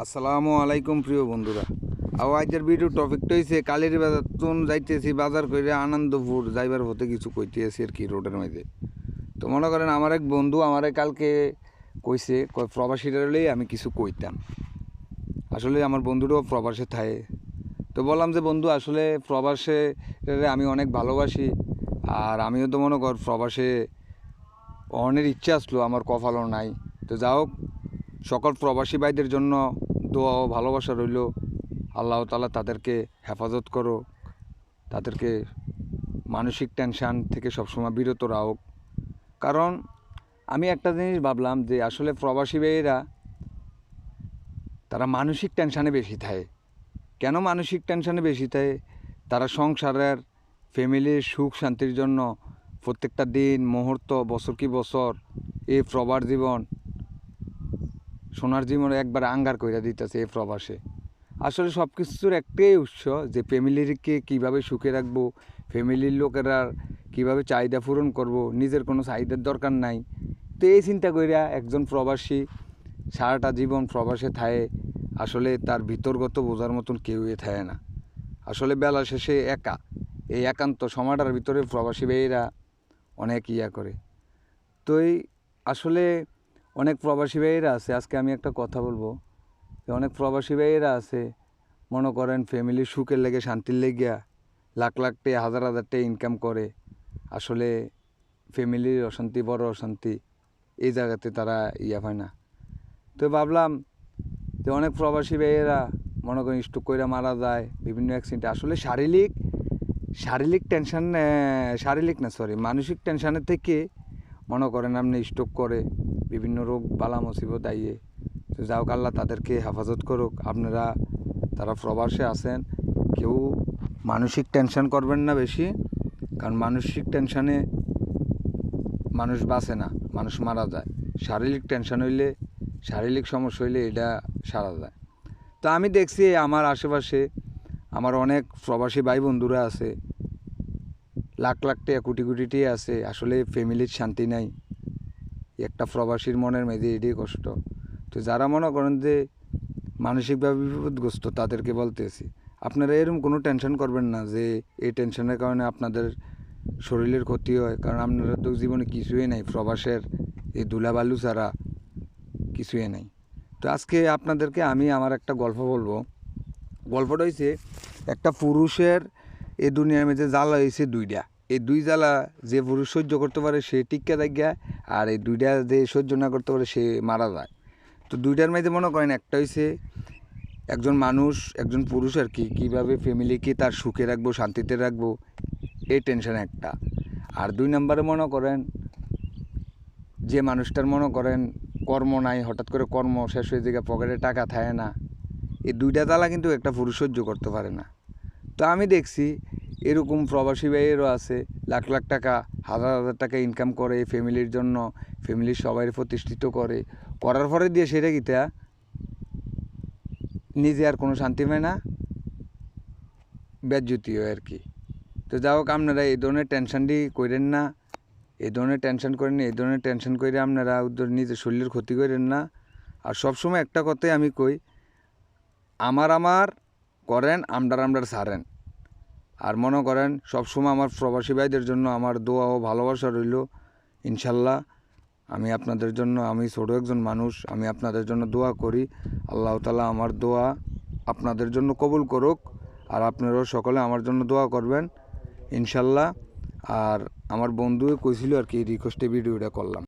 আসসালামু আলাইকুম প্রিয় বন্ধুরা। আজকের ভিডিও টপিকটা হয়েছে কালীর বাজার তুন যাইতেছি বাজার করে আনন্দপুর যাইবার হতে কিছু কইতেছি আর কি রোডের মধ্যে। তো মনে করেন আমার এক বন্ধু আমারে কালকে কইছে প্রবাসীরা হলেই আমি কিছু কইতাম। আসলে আমার বন্ধুরাও প্রবাসে থাকে। তো বললাম যে বন্ধু আসলে প্রবাসে আমি অনেক ভালোবাসি, আর আমিও তো মনে কর প্রবাসে অনেক ইচ্ছা আসলো, আমার কপালও নাই। তো যা হোক, সকল প্রবাসী ভাইদের জন্য দোয়া ও ভালোবাসা রইল। আল্লাহ তাআলা তাদেরকে হেফাজত করো, তাদেরকে মানসিক টেনশান থেকে সবসময় বিরত রাখুক। কারণ আমি একটা জিনিস ভাবলাম যে আসলে প্রবাসী ভাইয়েরা তারা মানসিক টেনশানে বেশি থাকে। কেন মানসিক টেনশানে বেশি থাকে? তারা সংসারের ফ্যামিলির সুখ শান্তির জন্য প্রত্যেকটা দিন মুহূর্ত বছর কি বছর এই প্রবাস জীবন সোনার জীবনে একবার আঙ্গার কইরা দিতেছে এই প্রবাসে। আসলে সব কিছুর একটাই উৎস যে ফ্যামিলিকে কীভাবে সুখে রাখবো, ফ্যামিলির লোকেরা কীভাবে চাহিদা পূরণ করব, নিজের কোনো চাহিদার দরকার নাই। তো এই চিন্তা কইরা একজন প্রবাসী সারাটা জীবন প্রবাসে থাকে, আসলে তার ভিতরগত বোঝার মতন কেউই থাকে না। আসলে বেলা শেষে একা, এই একান্ত সময়টার ভিতরে প্রবাসী ভাইয়েরা অনেক করে। তো এই আসলে অনেক প্রবাসী ভাইয়েরা আছে, আজকে আমি একটা কথা বলবো যে অনেক প্রবাসী ভাইয়েরা আছে মনে করেন ফ্যামিলির সুখের লেগে শান্তির লেগিয়া লাখ লাখ টাকা হাজার হাজার টাকা ইনকাম করে। আসলে ফ্যামিলির অশান্তি বড় অশান্তি এই জায়গাতে তারা পায় না। তো ভাবলাম যে অনেক প্রবাসী ভাইয়েরা মনে করেন স্ট্রোক করে মারা যায়, বিভিন্ন অ্যাক্সিডেন্টে। আসলে শারীরিক টেনশন, মানসিক টেনশানের থেকে মনে করেন আপনি স্ট্রোক করে বিভিন্ন রোগ বালা মুসিবত আইয়ে। তো যাও আল্লাহ তাদেরকে হেফাজত করুক। আপনারা তারা প্রবাসে আছেন, কেউ মানসিক টেনশন করবেন না বেশি, কারণ মানসিক টেনশানে মানুষ বাঁচে না, মানুষ মারা যায়। শারীরিক টেনশন হইলে, শারীরিক সমস্যা হইলে এটা সারা যায়। তো আমি দেখছি আমার আশেপাশে আমার অনেক প্রবাসী ভাই বন্ধুরা আছে, লাখ লাখ টাকা কোটি কোটি টাকা আছে, আসলে ফ্যামিলির শান্তি নাই। একটা প্রবাসীর মনের মেঝে এটাই কষ্ট। তো যারা মনে করেন যে মানসিকভাবে বিপদগ্রস্ত তাদেরকে বলতেছি, আপনারা এরকম কোনো টেনশন করবেন না যে এই টেনশনের কারণে আপনাদের শরীরের ক্ষতি হয়। কারণ আপনারা তো জীবনে কিছুই নাই, প্রবাসের এই ধুলাবালু ছাড়া কিছুই নাই। তো আজকে আপনাদেরকে আমি আমার একটা গল্প বলবো। গল্পটা হয়েছে একটা পুরুষের এই দুনিয়ার মধ্যে জ্বালা হয়েছে দুইটা। এই দুই জ্বালা যে পুরুষ সহ্য করতে পারে সে টিক্কা থাকে, আর এই দুইটা যে সহ্য না করতে পারে সে মারা যায়। তো দুইটার মধ্যে মনে করেন একটা হয়েছে একজন মানুষ, একজন পুরুষ আর কি, কীভাবে ফ্যামিলিকে তার সুখে রাখবো, শান্তিতে রাখবো, এই টেনশন একটা। আর দুই নম্বরে মনে করেন যে মানুষটার মনে করেন কর্ম নাই, হঠাৎ করে কর্ম শেষ হয়ে যায়, পকেটে টাকা থাকে না। এই দুইটা জ্বালা কিন্তু একটা পুরুষ সহ্য করতে পারে না। তো আমি দেখছি এরকম প্রবাসী ভাইয়েরও আছে, লাখ লাখ টাকা হাজার হাজার টাকা ইনকাম করে ফ্যামিলির জন্য, ফ্যামিলির সবাই প্রতিষ্ঠিত করে, করার পরে দিয়ে সেটা গীতা নিজে আর কোনো শান্তি পায় না, বেজ্জুতি হয় আর কি। তো যাই হোক, আপনারা এই ধরনের টেনশনটি করেন না, এই ধরনের টেনশন করেন না, এই ধরনের টেনশন করে আপনারা নিজের শরীরের ক্ষতি করেন না। আর সবসময় একটা কথাই আমি কই, আমার করেন, আমরার ছাড়েন। আর মনে করেন সবসময় আমার প্রবাসী ভাইদের জন্য আমার দোয়া ও ভালোবাসা রইল। ইনশাল্লাহ আমি আপনাদের জন্য, আমি ছোটো একজন মানুষ, আমি আপনাদের জন্য দোয়া করি। আল্লাহ তাআলা আমার দোয়া আপনাদের জন্য কবুল করুক, আর আপনারাও সকলে আমার জন্য দোয়া করবেন ইনশাল্লাহ। আর আমার বন্ধু কইছিল আর কি, রিকোয়েস্টে ভিডিওটা করলাম।